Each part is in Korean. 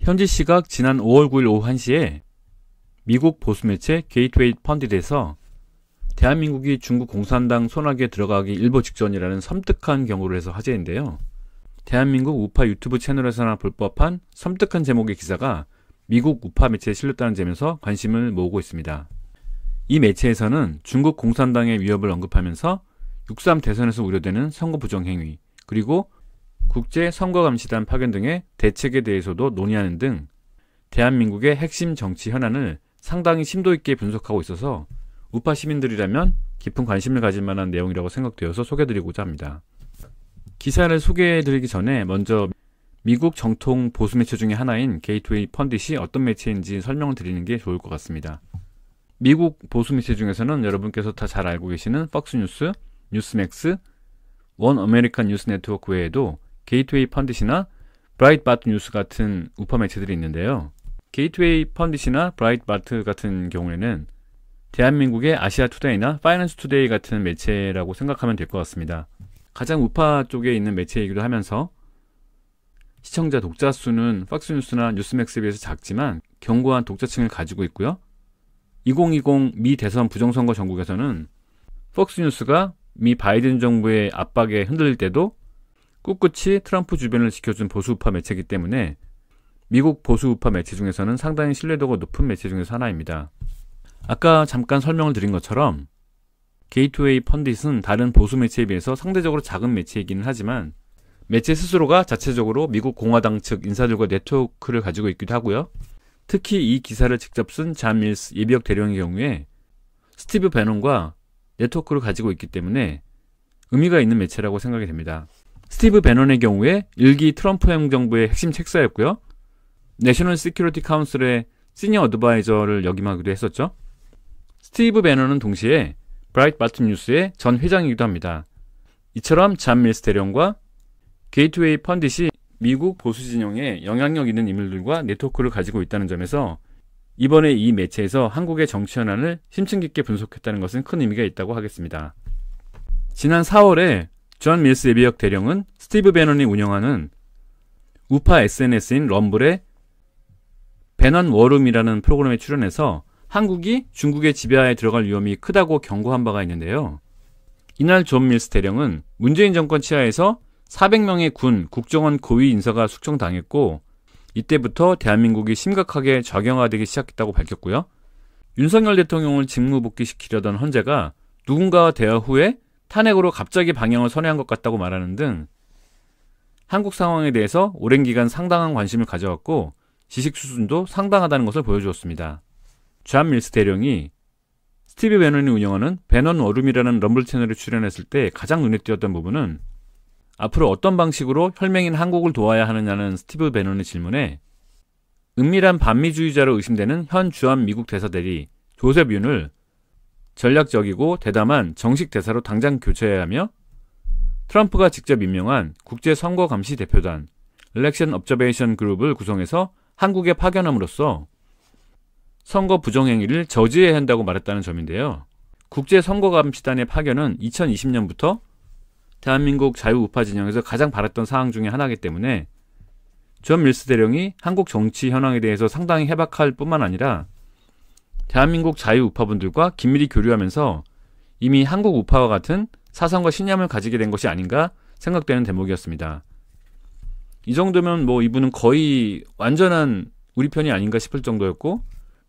현지 시각 지난 5월 9일 오후 1시에 미국 보수 매체 게이트웨이 펀디트에서 대한민국이 중국 공산당 손아귀에 들어가기 일보 직전이라는 섬뜩한 경고를 해서 화제인데요. 대한민국 우파 유튜브 채널에서나 볼 법한 섬뜩한 제목의 기사가 미국 우파 매체에 실렸다는 점에서 관심을 모으고 있습니다. 이 매체에서는 중국 공산당의 위협을 언급하면서 6.3 대선에서 우려되는 선거 부정 행위, 그리고 국제선거감시단 파견 등의 대책에 대해서도 논의하는 등 대한민국의 핵심 정치 현안을 상당히 심도 있게 분석하고 있어서 우파 시민들이라면 깊은 관심을 가질 만한 내용이라고 생각되어서 소개해드리고자 합니다. 기사를 소개해드리기 전에 먼저 미국 정통 보수 매체 중에 하나인 게이트웨이 펀디시 어떤 매체인지 설명을 드리는 게 좋을 것 같습니다. 미국 보수 매체 중에서는 여러분께서 다 잘 알고 계시는 폭스뉴스, 뉴스맥스, 원 아메리칸 뉴스 네트워크 외에도 게이트웨이 펀디시나 브라이트바트 뉴스 같은 우파 매체들이 있는데요. 게이트웨이 펀디시나 브라이트바트 같은 경우에는 대한민국의 아시아 투데이나 파이낸스 투데이 같은 매체라고 생각하면 될 것 같습니다. 가장 우파 쪽에 있는 매체이기도 하면서 시청자 독자 수는 폭스뉴스나 뉴스맥스에 비해서 작지만 견고한 독자층을 가지고 있고요. 2020 미 대선 부정선거 전국에서는 폭스뉴스가 미 바이든 정부의 압박에 흔들릴 때도 꿋꿋이 트럼프 주변을 지켜준 보수우파 매체이기 때문에 미국 보수우파 매체 중에서는 상당히 신뢰도가 높은 매체 중에서 하나입니다. 아까 잠깐 설명을 드린 것처럼 게이트웨이 펀딧은 다른 보수 매체에 비해서 상대적으로 작은 매체이기는 하지만 매체 스스로가 자체적으로 미국 공화당 측 인사들과 네트워크를 가지고 있기도 하고요. 특히 이 기사를 직접 쓴 잔 밀스 예비역 대령의 경우에 스티브 배논과 네트워크를 가지고 있기 때문에 의미가 있는 매체라고 생각이 됩니다. 스티브 배논의 경우에 1기 트럼프 행정부의 핵심 책사였고요. 내셔널 시큐리티 카운슬의 시니어 어드바이저를 역임하기도 했었죠. 스티브 배논은 동시에 브라이트바트 뉴스의 전 회장이기도 합니다. 이처럼 잔 밀스 대령과 게이트웨이 펀딧이 미국 보수 진영에 영향력 있는 인물들과 네트워크를 가지고 있다는 점에서 이번에 이 매체에서 한국의 정치 현안을 심층 깊게 분석했다는 것은 큰 의미가 있다고 하겠습니다. 지난 4월에 존 밀스 예비역 대령은 스티브 배논이 운영하는 우파 SNS인 럼블의 배넌 워룸이라는 프로그램에 출연해서 한국이 중국의 지배하에 들어갈 위험이 크다고 경고한 바가 있는데요. 이날 존 밀스 대령은 문재인 정권 치하에서 400명의 군, 국정원 고위 인사가 숙청당했고 이때부터 대한민국이 심각하게 좌경화되기 시작했다고 밝혔고요. 윤석열 대통령을 직무 복귀시키려던 헌재가 누군가와 대화 후에 탄핵으로 갑자기 방향을 선회한 것 같다고 말하는 등 한국 상황에 대해서 오랜 기간 상당한 관심을 가져왔고 지식 수준도 상당하다는 것을 보여주었습니다. 존 밀스 대령이 스티브 배논이 운영하는 배넌 워룸이라는 럼블 채널에 출연했을 때 가장 눈에 띄었던 부분은 앞으로 어떤 방식으로 혈맹인 한국을 도와야 하느냐는 스티브 배논의 질문에 은밀한 반미주의자로 의심되는 현 주한 미국 대사 대리 조셉 윤을 전략적이고 대담한 정식 대사로 당장 교체해야 하며 트럼프가 직접 임명한 국제선거감시 대표단 Election Observation Group을 구성해서 한국에 파견함으로써 선거 부정행위를 저지해야 한다고 말했다는 점인데요. 국제선거감시단의 파견은 2020년부터 대한민국 자유우파 진영에서 가장 바랐던 사항 중에 하나이기 때문에 존 밀스 대령이 한국 정치 현황에 대해서 상당히 해박할 뿐만 아니라 대한민국 자유우파분들과 긴밀히 교류하면서 이미 한국 우파와 같은 사상과 신념을 가지게 된 것이 아닌가 생각되는 대목이었습니다. 이 정도면 이분은 거의 완전한 우리 편이 아닌가 싶을 정도였고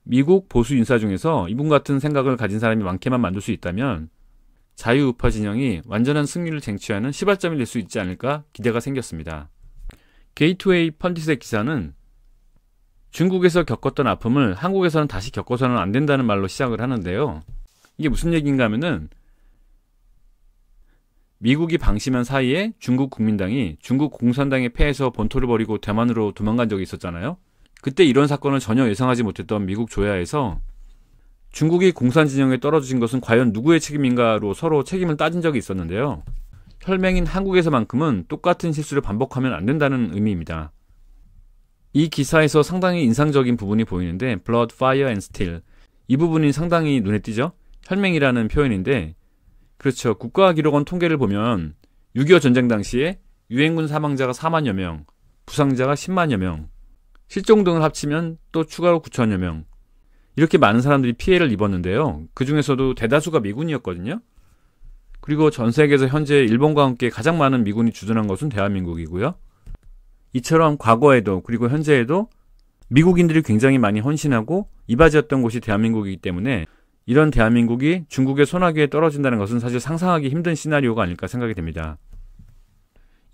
미국 보수 인사 중에서 이분 같은 생각을 가진 사람이 많게만 만들 수 있다면 자유우파 진영이 완전한 승리를 쟁취하는 시발점이 될 수 있지 않을까 기대가 생겼습니다. 게이트웨이 펀딧의 기사는 중국에서 겪었던 아픔을 한국에서는 다시 겪어서는 안 된다는 말로 시작을 하는데요. 이게 무슨 얘기인가 하면은 미국이 방심한 사이에 중국 국민당이 중국 공산당에 패해서 본토를 버리고 대만으로 도망간 적이 있었잖아요. 그때 이런 사건을 전혀 예상하지 못했던 미국 조야에서 중국이 공산 진영에 떨어진 것은 과연 누구의 책임인가로 서로 책임을 따진 적이 있었는데요. 혈맹인 한국에서만큼은 똑같은 실수를 반복하면 안 된다는 의미입니다. 이 기사에서 상당히 인상적인 부분이 보이는데 Blood, Fire and Steel 이 부분이 상당히 눈에 띄죠. 혈맹이라는 표현인데 그렇죠. 국가기록원 통계를 보면 6.25 전쟁 당시에 유엔군 사망자가 4만여 명, 부상자가 10만여 명, 실종 등을 합치면 또 추가로 9천여 명. 이렇게 많은 사람들이 피해를 입었는데요. 그 중에서도 대다수가 미군이었거든요. 그리고 전 세계에서 현재 일본과 함께 가장 많은 미군이 주둔한 것은 대한민국이고요. 이처럼 과거에도 그리고 현재에도 미국인들이 굉장히 많이 헌신하고 이바지였던 곳이 대한민국이기 때문에 이런 대한민국이 중국의 손아귀에 떨어진다는 것은 사실 상상하기 힘든 시나리오가 아닐까 생각이 됩니다.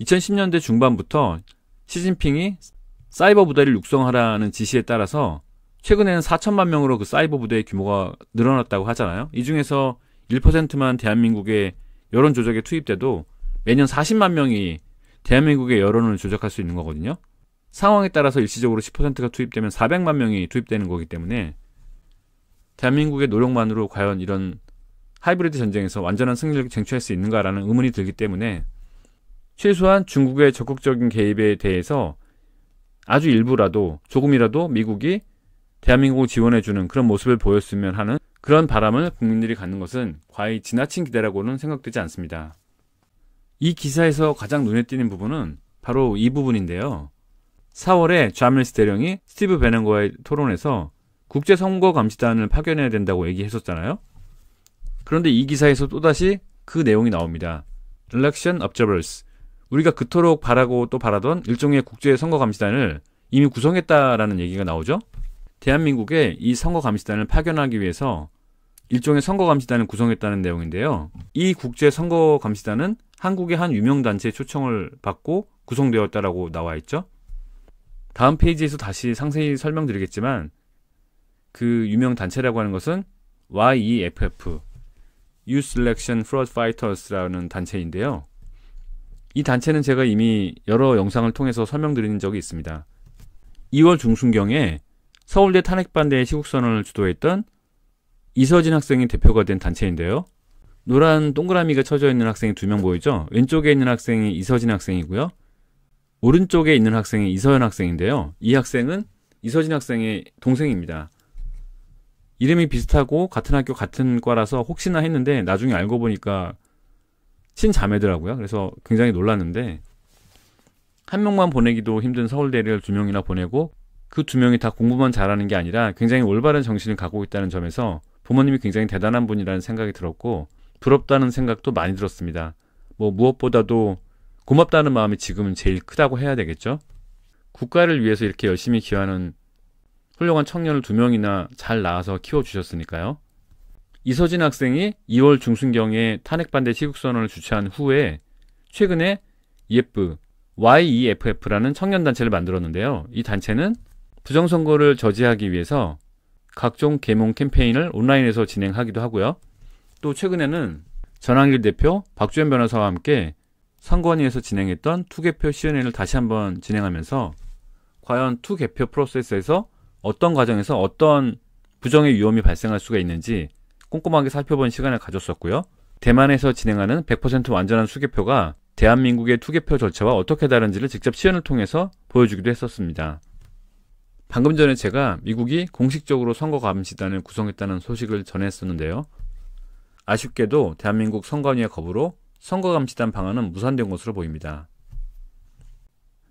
2010년대 중반부터 시진핑이 사이버 부대를 육성하라는 지시에 따라서 최근에는 4천만 명으로 그 사이버 부대의 규모가 늘어났다고 하잖아요. 이 중에서 1%만 대한민국의 여론 조작에 투입돼도 매년 40만 명이 대한민국의 여론을 조작할 수 있는 거거든요. 상황에 따라서 일시적으로 10%가 투입되면 400만 명이 투입되는 거기 때문에 대한민국의 노력만으로 과연 이런 하이브리드 전쟁에서 완전한 승리를 쟁취할 수 있는가라는 의문이 들기 때문에 최소한 중국의 적극적인 개입에 대해서 아주 일부라도 조금이라도 미국이 대한민국을 지원해주는 그런 모습을 보였으면 하는 그런 바람을 국민들이 갖는 것은 과히 지나친 기대라고는 생각되지 않습니다. 이 기사에서 가장 눈에 띄는 부분은 바로 이 부분인데요. 4월에 존 밀스 대령이 스티브 배넌과의 토론에서 국제선거감시단을 파견해야 된다고 얘기했었잖아요. 그런데 이 기사에서 또다시 그 내용이 나옵니다. Election Observers. 우리가 그토록 바라고 또 바라던 일종의 국제선거감시단을 이미 구성했다라는 얘기가 나오죠. 대한민국에 이 선거감시단을 파견하기 위해서 일종의 선거감시단을 구성했다는 내용인데요. 이 국제선거감시단은 한국의 한 유명 단체의 초청을 받고 구성되었다라고 나와 있죠. 다음 페이지에서 다시 상세히 설명드리겠지만 그 유명 단체라고 하는 것은 YEFF, Youth Election Fraud Fighters라는 단체인데요. 이 단체는 제가 이미 여러 영상을 통해서 설명드린 적이 있습니다. 2월 중순경에 서울대 탄핵반대의 시국선언을 주도했던 이서진 학생이 대표가 된 단체인데요. 노란 동그라미가 쳐져 있는 학생이 2명 보이죠? 왼쪽에 있는 학생이 이서진 학생이고요. 오른쪽에 있는 학생이 이서연 학생인데요. 이 학생은 이서진 학생의 동생입니다. 이름이 비슷하고 같은 학교 같은 과라서 혹시나 했는데 나중에 알고 보니까 친자매더라고요. 그래서 굉장히 놀랐는데 한 명만 보내기도 힘든 서울대를 2명이나 보내고 그 2명이 다 공부만 잘하는 게 아니라 굉장히 올바른 정신을 갖고 있다는 점에서 부모님이 굉장히 대단한 분이라는 생각이 들었고 부럽다는 생각도 많이 들었습니다. 무엇보다도 고맙다는 마음이 지금은 제일 크다고 해야 되겠죠. 국가를 위해서 이렇게 열심히 기여하는 훌륭한 청년을 2명이나 잘 낳아서 키워주셨으니까요. 이서진 학생이 2월 중순경에 탄핵반대 시국선언을 주최한 후에 최근에 YEFF라는 청년단체를 만들었는데요. 이 단체는 부정선거를 저지하기 위해서 각종 계몽 캠페인을 온라인에서 진행하기도 하고요. 또 최근에는 전한길 대표, 박주현 변호사와 함께 선관위에서 진행했던 투개표 시연회를 다시 한번 진행하면서 과연 투개표 프로세스에서 어떤 과정에서 어떤 부정의 위험이 발생할 수가 있는지 꼼꼼하게 살펴본 시간을 가졌었고요. 대만에서 진행하는 100% 완전한 수개표가 대한민국의 투개표 절차와 어떻게 다른지를 직접 시연을 통해서 보여주기도 했었습니다. 방금 전에 제가 미국이 공식적으로 선거감시단을 구성했다는 소식을 전했었는데요. 아쉽게도 대한민국 선관위의 거부로 선거감시단 방안은 무산된 것으로 보입니다.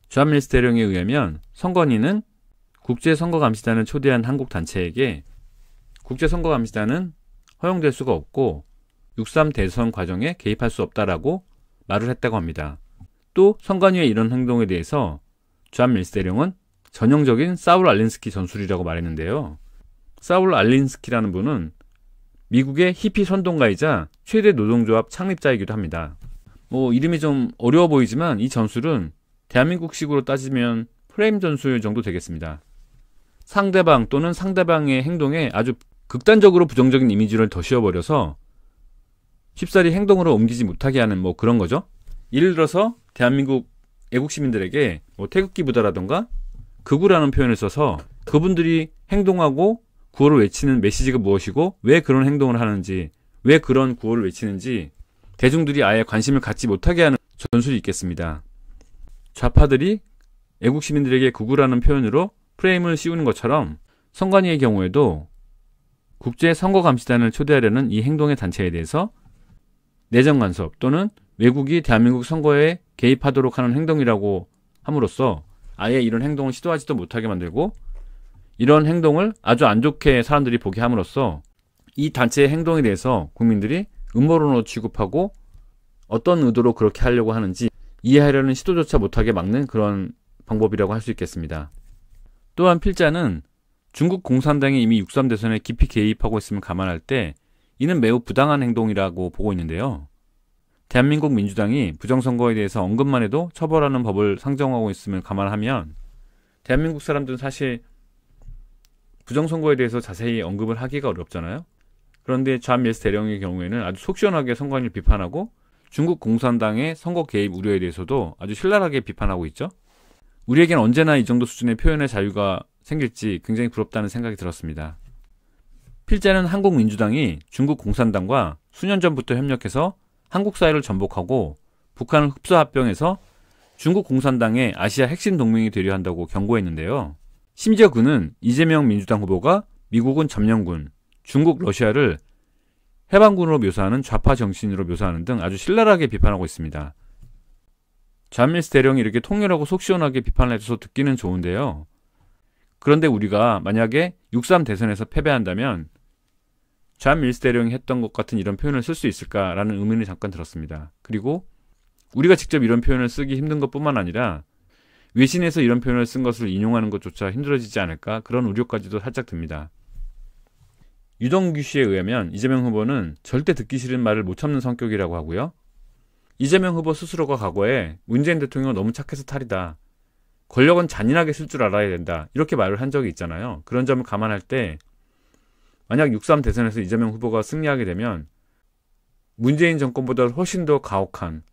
존 밀스 대령에 의하면 선관위는 국제선거감시단을 초대한 한국 단체에게 국제선거감시단은 허용될 수가 없고 6.3 대선 과정에 개입할 수 없다라고 말을 했다고 합니다. 또 선관위의 이런 행동에 대해서 존 밀스 대령은 전형적인 사울 알린스키 전술이라고 말했는데요. 사울 알린스키라는 분은 미국의 히피 선동가이자 최대 노동조합 창립자이기도 합니다. 이름이 좀 어려워 보이지만 이 전술은 대한민국식으로 따지면 프레임 전술 정도 되겠습니다. 상대방 또는 상대방의 행동에 아주 극단적으로 부정적인 이미지를 더 씌워버려서 쉽사리 행동으로 옮기지 못하게 하는 그런 거죠. 예를 들어서 대한민국 애국 시민들에게 태극기 부대라던가 극우라는 표현을 써서 그분들이 행동하고 구호를 외치는 메시지가 무엇이고 왜 그런 행동을 하는지 왜 그런 구호를 외치는지 대중들이 아예 관심을 갖지 못하게 하는 전술이 있겠습니다. 좌파들이 애국 시민들에게 극우라는 표현으로 프레임을 씌우는 것처럼 선관위의 경우에도 국제선거감시단을 초대하려는 이 행동의 단체에 대해서 내정 간섭 또는 외국이 대한민국 선거에 개입하도록 하는 행동이라고 함으로써 아예 이런 행동을 시도하지도 못하게 만들고 이런 행동을 아주 안 좋게 사람들이 보게 함으로써 이 단체의 행동에 대해서 국민들이 음모론으로 취급하고 어떤 의도로 그렇게 하려고 하는지 이해하려는 시도조차 못하게 막는 그런 방법이라고 할 수 있겠습니다. 또한 필자는 중국 공산당이 이미 6.3 대선에 깊이 개입하고 있음을 감안할 때 이는 매우 부당한 행동이라고 보고 있는데요. 대한민국 민주당이 부정선거에 대해서 언급만 해도 처벌하는 법을 상정하고 있음을 감안하면 대한민국 사람들은 사실 부정선거에 대해서 자세히 언급을 하기가 어렵잖아요. 그런데 좌 밀스 대령의 경우에는 아주 속 시원하게 선관위를 비판하고 중국 공산당의 선거 개입 우려에 대해서도 아주 신랄하게 비판하고 있죠. 우리에겐 언제나 이 정도 수준의 표현의 자유가 생길지 굉장히 부럽다는 생각이 들었습니다. 필자는 한국 민주당이 중국 공산당과 수년 전부터 협력해서 한국 사회를 전복하고 북한을 흡수합병해서 중국 공산당의 아시아 핵심 동맹이 되려 한다고 경고했는데요. 심지어 그는 이재명 민주당 후보가 미국은 점령군, 중국 러시아를 해방군으로 묘사하는 좌파 정신으로 묘사하는 등 아주 신랄하게 비판하고 있습니다. 좌 밀스 대령이 이렇게 통렬하고 속 시원하게 비판을 해줘서 듣기는 좋은데요. 그런데 우리가 만약에 6.3 대선에서 패배한다면 좌 밀스 대령이 했던 것 같은 이런 표현을 쓸 수 있을까라는 의문이 잠깐 들었습니다. 그리고 우리가 직접 이런 표현을 쓰기 힘든 것뿐만 아니라 외신에서 이런 표현을 쓴 것을 인용하는 것조차 힘들어지지 않을까 그런 우려까지도 살짝 듭니다. 유동규 씨에 의하면 이재명 후보는 절대 듣기 싫은 말을 못 참는 성격이라고 하고요. 이재명 후보 스스로가 과거에 문재인 대통령은 너무 착해서 탈이다. 권력은 잔인하게 쓸 줄 알아야 된다. 이렇게 말을 한 적이 있잖아요. 그런 점을 감안할 때 만약 6.3 대선에서 이재명 후보가 승리하게 되면 문재인 정권보다 훨씬 더 가혹한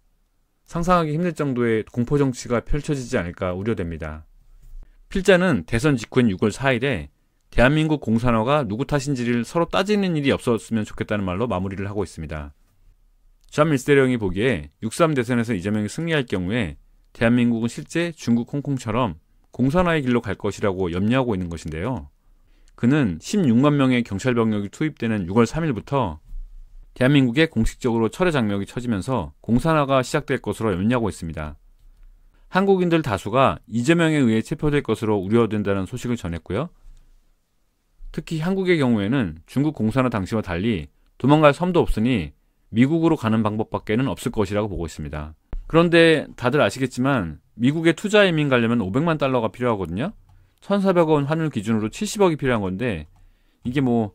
상상하기 힘들 정도의 공포정치가 펼쳐지지 않을까 우려됩니다. 필자는 대선 직후인 6월 4일에 대한민국 공산화가 누구 탓인지를 서로 따지는 일이 없었으면 좋겠다는 말로 마무리를 하고 있습니다. 좌 밀스 대령이 보기에 6.3 대선에서 이재명이 승리할 경우에 대한민국은 실제 중국 홍콩처럼 공산화의 길로 갈 것이라고 염려하고 있는 것인데요. 그는 16만 명의 경찰 병력이 투입되는 6월 3일부터 대한민국에 공식적으로 철회 장벽이 쳐지면서 공산화가 시작될 것으로 염려하고 있습니다. 한국인들 다수가 이재명에 의해 체포될 것으로 우려된다는 소식을 전했고요. 특히 한국의 경우에는 중국 공산화 당시와 달리 도망갈 섬도 없으니 미국으로 가는 방법밖에는 없을 것이라고 보고 있습니다. 그런데 다들 아시겠지만 미국에 투자 이민 가려면 500만 달러가 필요하거든요. 1,400원 환율 기준으로 70억이 필요한 건데 이게 뭐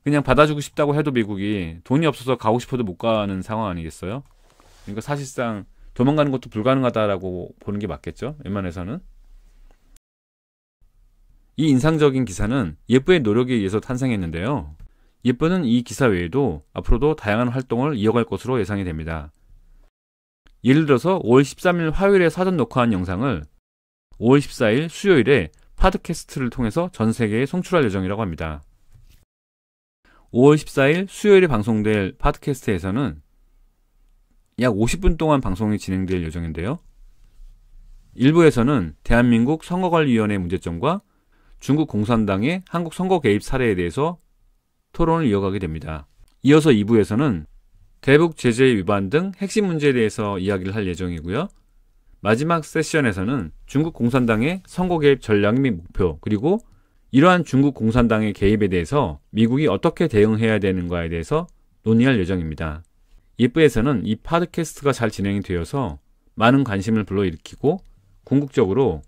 그냥 받아주고 싶다고 해도 미국이 돈이 없어서 가고 싶어도 못 가는 상황 아니겠어요? 그러니까 사실상 도망가는 것도 불가능하다라고 보는 게 맞겠죠? 웬만해서는. 이 인상적인 기사는 예쁘의 노력에 의해서 탄생했는데요. 예쁘는 이 기사 외에도 앞으로도 다양한 활동을 이어갈 것으로 예상이 됩니다. 예를 들어서 5월 13일 화요일에 사전 녹화한 영상을 5월 14일 수요일에 팟캐스트를 통해서 전 세계에 송출할 예정이라고 합니다. 5월 14일 수요일에 방송될 팟캐스트에서는 약 50분 동안 방송이 진행될 예정인데요. 일부에서는 대한민국 선거관리위원회 문제점과 중국 공산당의 한국 선거 개입 사례에 대해서 토론을 이어가게 됩니다. 이어서 2부에서는 대북 제재 위반 등 핵심 문제에 대해서 이야기를 할 예정이고요. 마지막 세션에서는 중국 공산당의 선거 개입 전략 및 목표, 그리고 이러한 중국 공산당의 개입에 대해서 미국이 어떻게 대응해야 되는가에 대해서 논의할 예정입니다. 예쁘에서는 이 팟캐스트가 잘 진행이 되어서 많은 관심을 불러일으키고 궁극적으로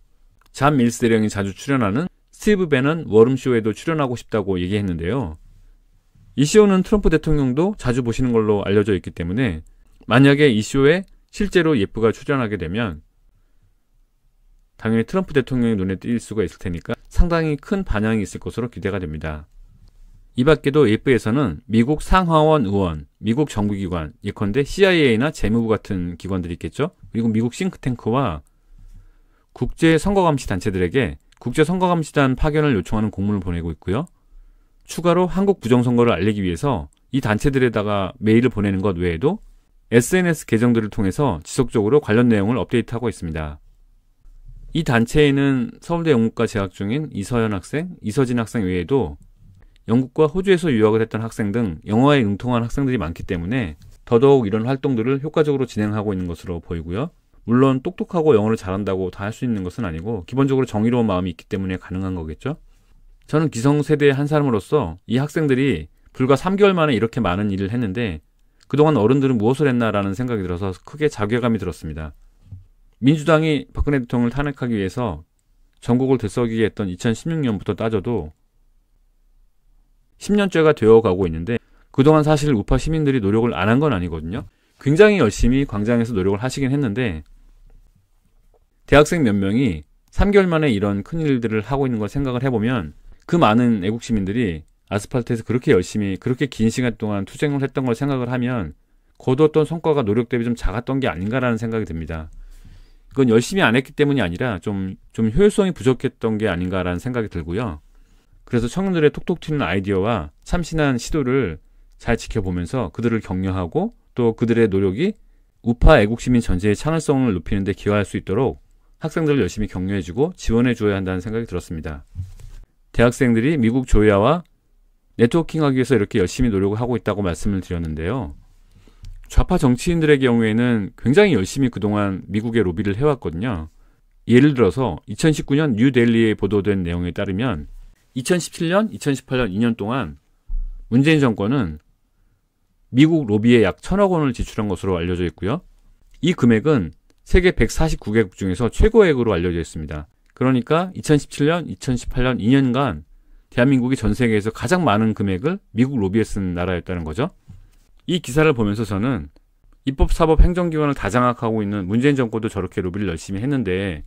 좌 밀스 대령이 자주 출연하는 스티브 배넌 워룸쇼에도 출연하고 싶다고 얘기했는데요. 이 쇼는 트럼프 대통령도 자주 보시는 걸로 알려져 있기 때문에 만약에 이 쇼에 실제로 예쁘가 출연하게 되면 당연히 트럼프 대통령의 눈에 띌 수가 있을 테니까 상당히 큰 반향이 있을 것으로 기대가 됩니다. 이 밖에도 예쁘에서는 미국 상하원 의원, 미국 정부기관, 예컨대 CIA나 재무부 같은 기관들이 있겠죠. 그리고 미국 싱크탱크와 국제선거감시단체들에게 국제선거감시단 파견을 요청하는 공문을 보내고 있고요. 추가로 한국 부정선거를 알리기 위해서 이 단체들에다가 메일을 보내는 것 외에도 SNS 계정들을 통해서 지속적으로 관련 내용을 업데이트하고 있습니다. 이 단체에는 서울대 영문과 재학 중인 이서연 학생, 이서진 학생 외에도 영국과 호주에서 유학을 했던 학생 등 영어에 능통한 학생들이 많기 때문에 더더욱 이런 활동들을 효과적으로 진행하고 있는 것으로 보이고요. 물론 똑똑하고 영어를 잘한다고 다 할 수 있는 것은 아니고 기본적으로 정의로운 마음이 있기 때문에 가능한 거겠죠. 저는 기성세대의 한 사람으로서 이 학생들이 불과 3개월 만에 이렇게 많은 일을 했는데 그동안 어른들은 무엇을 했나라는 생각이 들어서 크게 자괴감이 들었습니다. 민주당이 박근혜 대통령을 탄핵하기 위해서 전국을 들썩이게 했던 2016년부터 따져도 10년째가 되어가고 있는데 그동안 사실 우파 시민들이 노력을 안 한 건 아니거든요. 굉장히 열심히 광장에서 노력을 하시긴 했는데 대학생 몇 명이 3개월 만에 이런 큰일들을 하고 있는 걸 생각을 해보면 그 많은 애국 시민들이 아스팔트에서 그렇게 열심히 그렇게 긴 시간 동안 투쟁을 했던 걸 생각을 하면 거두었던 성과가 노력 대비 좀 작았던 게 아닌가라는 생각이 듭니다. 그건 열심히 안 했기 때문이 아니라 좀 효율성이 부족했던 게 아닌가라는 생각이 들고요. 그래서 청년들의 톡톡 튀는 아이디어와 참신한 시도를 잘 지켜보면서 그들을 격려하고 또 그들의 노력이 우파 애국시민 전체의 창의성을 높이는 데 기여할 수 있도록 학생들을 열심히 격려해주고 지원해줘야 한다는 생각이 들었습니다. 대학생들이 미국 조야와 네트워킹하기 위해서 이렇게 열심히 노력을 하고 있다고 말씀을 드렸는데요. 좌파 정치인들의 경우에는 굉장히 열심히 그동안 미국에 로비를 해왔거든요. 예를 들어서 2019년 뉴델리에 보도된 내용에 따르면 2017년, 2018년 2년 동안 문재인 정권은 미국 로비에 약 1,000억 원을 지출한 것으로 알려져 있고요. 이 금액은 세계 149개국 중에서 최고액으로 알려져 있습니다. 그러니까 2017년, 2018년 2년간 대한민국이 전 세계에서 가장 많은 금액을 미국 로비에 쓴 나라였다는 거죠. 이 기사를 보면서 저는 입법, 사법, 행정기관을 다 장악하고 있는 문재인 정권도 저렇게 로비를 열심히 했는데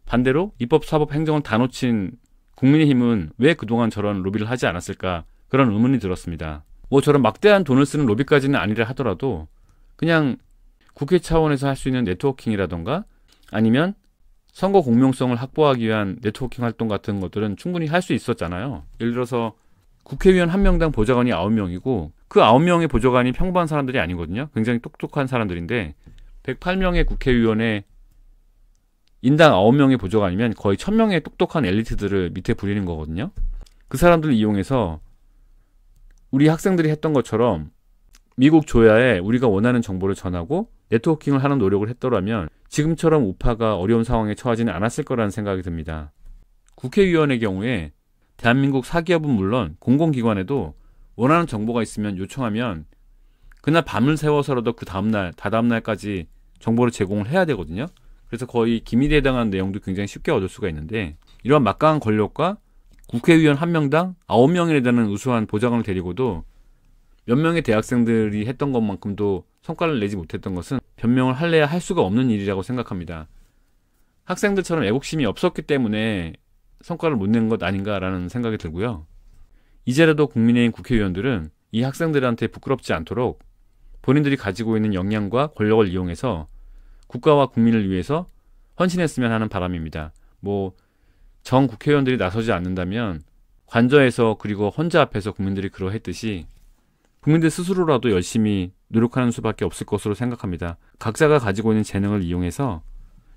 반대로 입법, 사법, 행정을 다 놓친 국민의힘은 왜 그동안 저런 로비를 하지 않았을까 그런 의문이 들었습니다. 뭐 저런 막대한 돈을 쓰는 로비까지는 아니라 하더라도 그냥 국회 차원에서 할 수 있는 네트워킹이라던가 아니면 선거 공명성을 확보하기 위한 네트워킹 활동 같은 것들은 충분히 할 수 있었잖아요. 예를 들어서 국회의원 1명당 보좌관이 9명이고 그 9명의 보좌관이 평범한 사람들이 아니거든요. 굉장히 똑똑한 사람들인데 108명의 국회의원에 인당 9명의 보좌관이면 거의 1,000명의 똑똑한 엘리트들을 밑에 부리는 거거든요. 그 사람들을 이용해서 우리 학생들이 했던 것처럼 미국 조야에 우리가 원하는 정보를 전하고 네트워킹을 하는 노력을 했더라면 지금처럼 우파가 어려운 상황에 처하지는 않았을 거라는 생각이 듭니다. 국회의원의 경우에 대한민국 사기업은 물론 공공기관에도 원하는 정보가 있으면 요청하면 그날 밤을 새워서라도 그 다음날, 다다음날까지 정보를 제공을 해야 되거든요. 그래서 거의 기밀에 해당하는 내용도 굉장히 쉽게 얻을 수가 있는데 이러한 막강한 권력과 국회의원 1명당 9명에 되는 우수한 보좌관을 데리고도 몇 명의 대학생들이 했던 것만큼도 성과를 내지 못했던 것은 변명을 할래야 할 수가 없는 일이라고 생각합니다. 학생들처럼 애국심이 없었기 때문에 성과를 못 낸 것 아닌가라는 생각이 들고요. 이제라도 국민의힘 국회의원들은 이 학생들한테 부끄럽지 않도록 본인들이 가지고 있는 역량과 권력을 이용해서 국가와 국민을 위해서 헌신했으면 하는 바람입니다. 정 국회의원들이 나서지 않는다면 관저에서 그리고 헌자 앞에서 국민들이 그러했듯이 국민들 스스로라도 열심히 노력하는 수밖에 없을 것으로 생각합니다. 각자가 가지고 있는 재능을 이용해서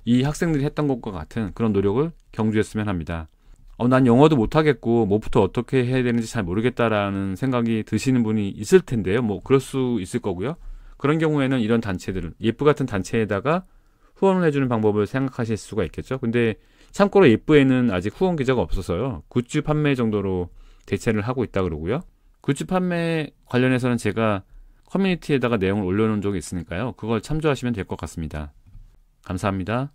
이 학생들이 했던 것과 같은 그런 노력을 경주했으면 합니다. 난 영어도 못하겠고 뭐부터 어떻게 해야 되는지 잘 모르겠다라는 생각이 드시는 분이 있을 텐데요. 그럴 수 있을 거고요. 그런 경우에는 이런 단체들은 예프 같은 단체에다가 후원을 해주는 방법을 생각하실 수가 있겠죠. 근데 참고로 예프에는 아직 후원 계좌가 없어서요. 굿즈 판매 정도로 대체를 하고 있다 그러고요. 굿즈 판매 관련해서는 제가 커뮤니티에다가 내용을 올려놓은 적이 있으니까요. 그걸 참조하시면 될 것 같습니다. 감사합니다.